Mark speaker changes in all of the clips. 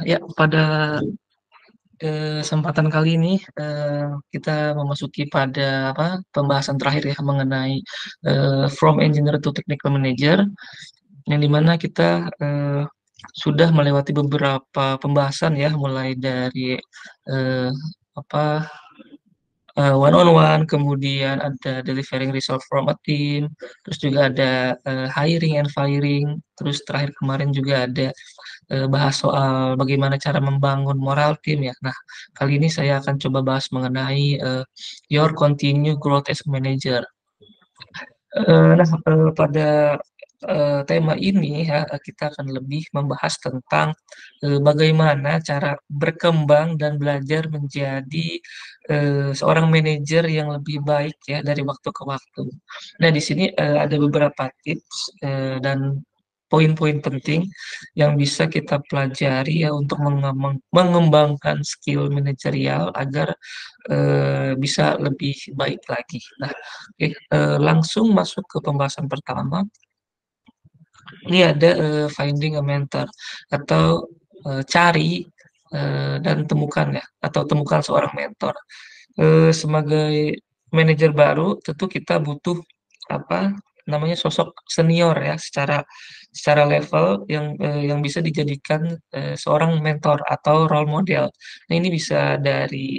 Speaker 1: Ya, pada kesempatan kali ini kita memasuki pada pembahasan terakhir ya mengenai from engineer to technical manager, yang dimana kita sudah melewati beberapa pembahasan ya, mulai dari eh, apa one on one, kemudian ada delivering result from a team, terus juga ada hiring and firing, terus terakhir kemarin juga ada bahas soal bagaimana cara membangun moral tim ya. Nah, kali ini saya akan coba bahas mengenai your continue growth as a manager. Pada tema ini ya, kita akan lebih membahas tentang bagaimana cara berkembang dan belajar menjadi seorang manajer yang lebih baik ya dari waktu ke waktu. Nah, di sini ada beberapa tips dan poin-poin penting yang bisa kita pelajari ya untuk mengembangkan skill manajerial agar bisa lebih baik lagi. Nah, oke, langsung masuk ke pembahasan pertama. Ini ada finding a mentor atau cari dan temukan ya, atau temukan seorang mentor. Sebagai manajer baru, tentu kita butuh apa namanya sosok senior ya, secara secara level yang bisa dijadikan seorang mentor atau role model. Nah, ini bisa dari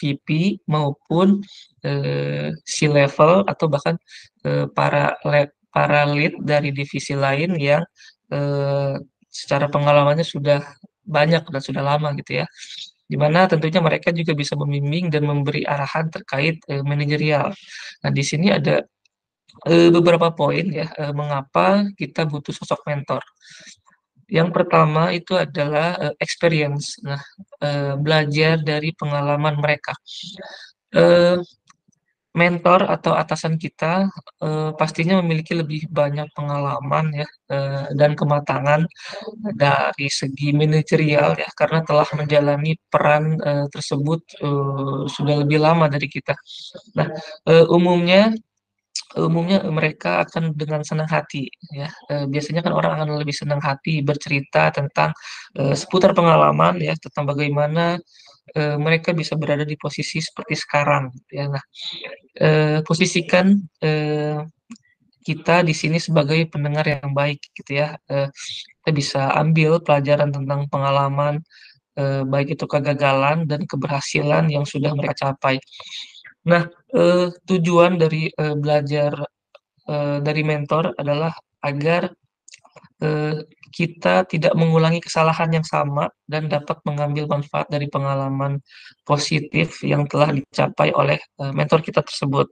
Speaker 1: VP maupun C-level atau bahkan para lead dari divisi lain yang eh, secara pengalamannya sudah banyak dan sudah lama gitu ya, di mana tentunya mereka juga bisa membimbing dan memberi arahan terkait manajerial. Nah, di sini ada beberapa poin ya, mengapa kita butuh sosok mentor. Yang pertama itu adalah experience. Nah, belajar dari pengalaman mereka. Eh, Mentor atau atasan kita pastinya memiliki lebih banyak pengalaman ya, dan kematangan dari segi manajerial ya, karena telah menjalani peran tersebut sudah lebih lama dari kita. Nah, eh, umumnya umumnya mereka akan dengan senang hati ya. Biasanya kan orang akan lebih senang hati bercerita tentang seputar pengalaman ya, tentang bagaimana mereka bisa berada di posisi seperti sekarang gitu ya. Nah, posisikan eh, kita di sini sebagai pendengar yang baik gitu ya. Kita bisa ambil pelajaran tentang pengalaman, baik itu kegagalan dan keberhasilan yang sudah mereka capai. Nah, tujuan dari belajar dari mentor adalah agar eh, kita tidak mengulangi kesalahan yang sama dan dapat mengambil manfaat dari pengalaman positif yang telah dicapai oleh mentor kita tersebut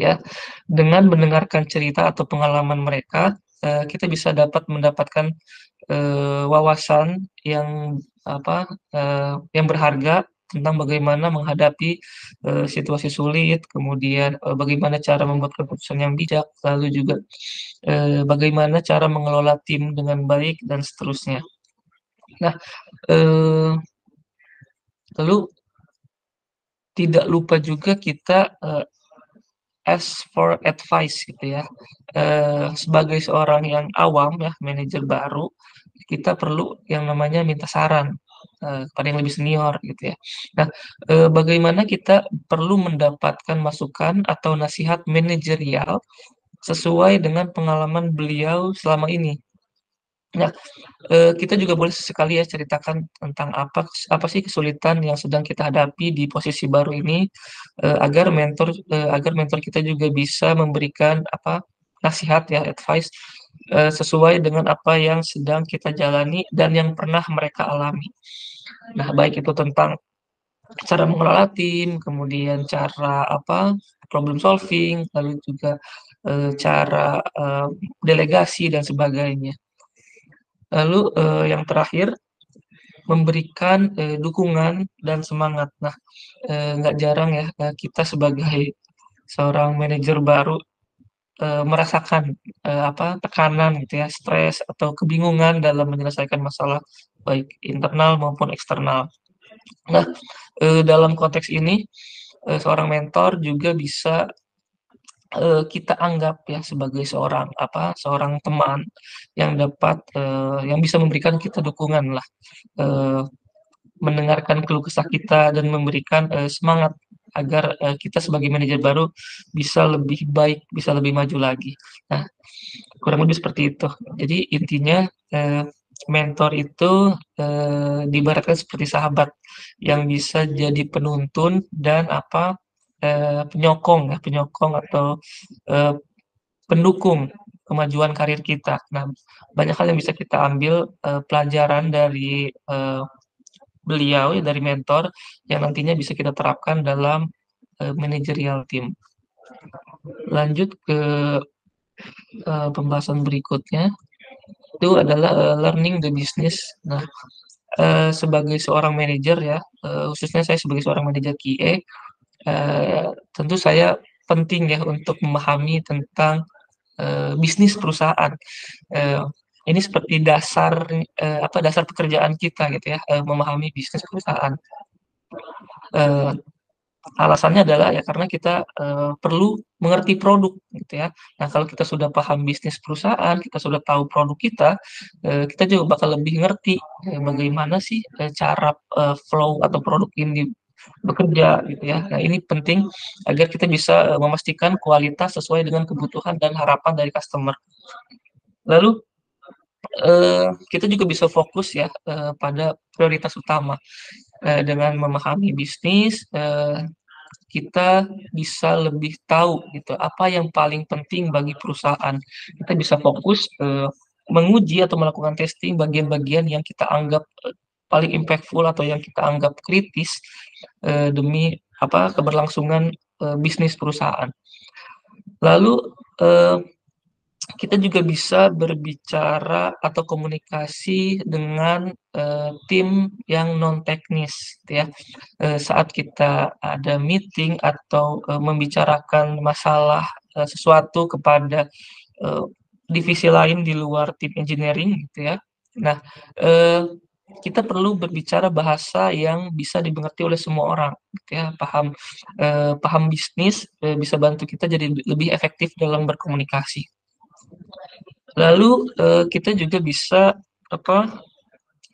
Speaker 1: ya. Dengan mendengarkan cerita atau pengalaman mereka, kita bisa dapat mendapatkan wawasan yang yang berharga tentang bagaimana menghadapi situasi sulit, kemudian bagaimana cara membuat keputusan yang bijak, lalu juga bagaimana cara mengelola tim dengan baik dan seterusnya. Nah, eh, lalu tidak lupa juga kita ask for advice gitu ya. Sebagai seorang yang awam ya, manajer baru, kita perlu yang namanya minta saran kepada yang lebih senior gitu ya. Nah, bagaimana kita perlu mendapatkan masukan atau nasihat manajerial sesuai dengan pengalaman beliau selama ini. Nah, kita juga boleh sekali ya ceritakan tentang apa apa sih kesulitan yang sedang kita hadapi di posisi baru ini, agar mentor kita juga bisa memberikan nasihat ya, advice sesuai dengan apa yang sedang kita jalani dan yang pernah mereka alami. Nah, baik itu tentang cara mengelola tim, kemudian cara problem solving, lalu juga cara delegasi dan sebagainya. Lalu yang terakhir, memberikan dukungan dan semangat. Nah, nggak jarang ya kita sebagai seorang manajer baru merasakan tekanan gitu ya, stres atau kebingungan dalam menyelesaikan masalah baik internal maupun eksternal. Nah, dalam konteks ini seorang mentor juga bisa kita anggap ya sebagai seorang teman yang yang bisa memberikan kita dukunganlah, eee, mendengarkan keluh kesah kita dan memberikan, semangat agar, kita sebagai manajer baru bisa lebih baik, bisa lebih maju lagi. Nah, kurang lebih seperti itu. Jadi intinya, eee, mentor itu, diibaratkan seperti sahabat yang bisa jadi penuntun dan penyokong ya, penyokong atau, eee, pendukung kemajuan karir kita. Nah, banyak hal yang bisa kita ambil, pelajaran dari, beliau ya, dari mentor yang nantinya bisa kita terapkan dalam, managerial team. Lanjut ke, pembahasan berikutnya, itu adalah, learning the business. Nah, sebagai seorang manajer ya, khususnya saya sebagai seorang manajer QA, tentu saya penting ya untuk memahami tentang, bisnis perusahaan. Eee, ini seperti dasar pekerjaan kita gitu ya, memahami bisnis perusahaan. Eee, alasannya adalah ya karena kita, perlu mengerti produk gitu ya. Nah, kalau kita sudah paham bisnis perusahaan, kita sudah tahu produk kita, kita juga bakal lebih ngerti, bagaimana sih, cara, flow atau produk ini bekerja gitu ya. Nah, ini penting agar kita bisa, memastikan kualitas sesuai dengan kebutuhan dan harapan dari customer. Lalu, kita juga bisa fokus ya, pada prioritas utama, dengan memahami bisnis, kita bisa lebih tahu gitu, apa yang paling penting bagi perusahaan. Kita bisa fokus, menguji atau melakukan testing bagian-bagian yang kita anggap, paling impactful atau yang kita anggap kritis, demi keberlangsungan, bisnis perusahaan. Lalu, eee, kita juga bisa berbicara atau komunikasi dengan, tim yang non teknis gitu ya. Saat kita ada meeting atau, membicarakan masalah, sesuatu kepada, eee, divisi lain di luar tim engineering gitu ya. Nah, eee, kita perlu berbicara bahasa yang bisa dimengerti oleh semua orang gitu ya, paham bisnis, bisa bantu kita jadi lebih efektif dalam berkomunikasi. Lalu, kita juga bisa apa,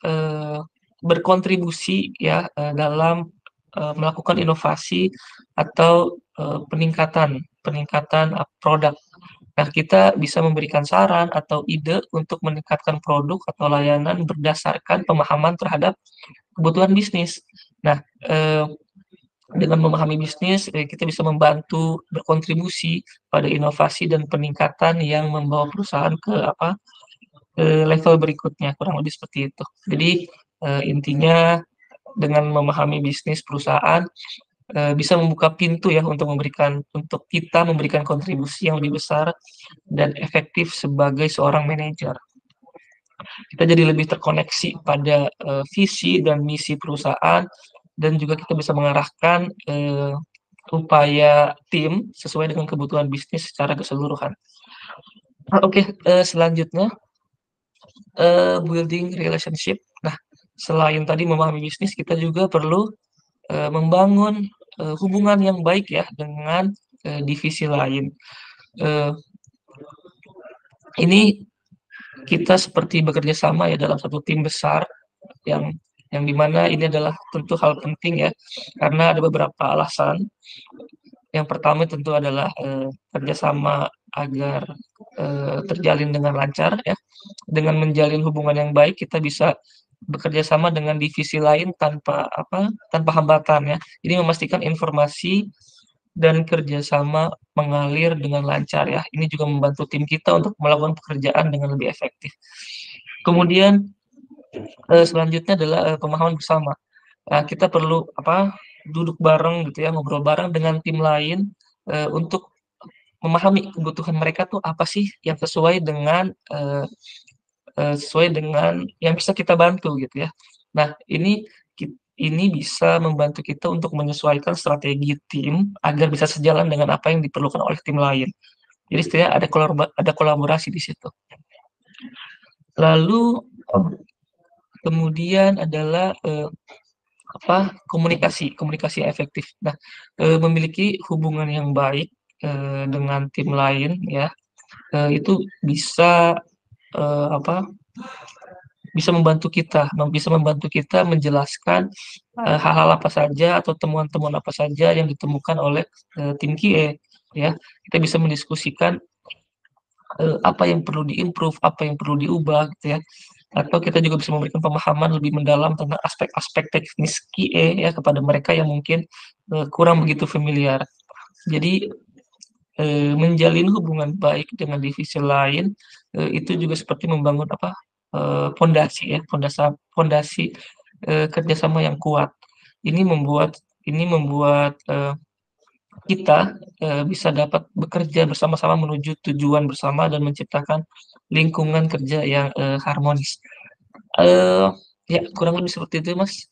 Speaker 1: eee, berkontribusi ya, dalam, melakukan inovasi atau, peningkatan peningkatan, produk. Nah, kita bisa memberikan saran atau ide untuk meningkatkan produk atau layanan berdasarkan pemahaman terhadap kebutuhan bisnis. Nah, dengan memahami bisnis, kita bisa membantu berkontribusi pada inovasi dan peningkatan yang membawa perusahaan ke level berikutnya, kurang lebih seperti itu. Jadi, intinya dengan memahami bisnis perusahaan, bisa membuka pintu ya untuk kita memberikan kontribusi yang lebih besar dan efektif sebagai seorang manajer. Kita jadi lebih terkoneksi pada, visi dan misi perusahaan dan juga kita bisa mengarahkan, upaya tim sesuai dengan kebutuhan bisnis secara keseluruhan. Oke, selanjutnya, building relationship. Nah, selain tadi memahami bisnis, kita juga perlu, membangun, hubungan yang baik ya dengan, divisi lain. Eee, ini kita seperti bekerja sama ya dalam satu tim besar yang di mana ini adalah tentu hal penting ya, karena ada beberapa alasan. Yang pertama tentu adalah, kerjasama agar, terjalin dengan lancar ya. Dengan menjalin hubungan yang baik kita bisa bekerja sama dengan divisi lain tanpa hambatan ya. Jadi memastikan informasi dan kerjasama mengalir dengan lancar ya. Ini juga membantu tim kita untuk melakukan pekerjaan dengan lebih efektif. Kemudian, selanjutnya adalah, pemahaman bersama. Kita perlu duduk bareng gitu ya, ngobrol bareng dengan tim lain, untuk memahami kebutuhan mereka tuh apa sih yang sesuai dengan yang bisa kita bantu gitu ya. Nah, ini bisa membantu kita untuk menyesuaikan strategi tim agar bisa sejalan dengan apa yang diperlukan oleh tim lain. Jadi istilahnya ada kolaborasi di situ. Lalu kemudian adalah, komunikasi komunikasi yang efektif. Nah, memiliki hubungan yang baik, dengan tim lain ya, itu bisa, apa, bisa membantu kita menjelaskan, hal-hal apa saja atau temuan-temuan apa saja yang ditemukan oleh, tim QA ya. Kita bisa mendiskusikan, apa yang perlu di-improve, apa yang perlu diubah gitu ya. Atau kita juga bisa memberikan pemahaman lebih mendalam tentang aspek-aspek teknis QA ya kepada mereka yang mungkin, kurang begitu familiar. Jadi, menjalin hubungan baik dengan divisi lain, itu juga seperti membangun apa, pondasi ya, pondasi, kerjasama yang kuat. Ini membuat kita, bisa dapat bekerja bersama-sama menuju tujuan bersama dan menciptakan lingkungan kerja yang, harmonis. Eee, ya kurang lebih seperti itu, Mas.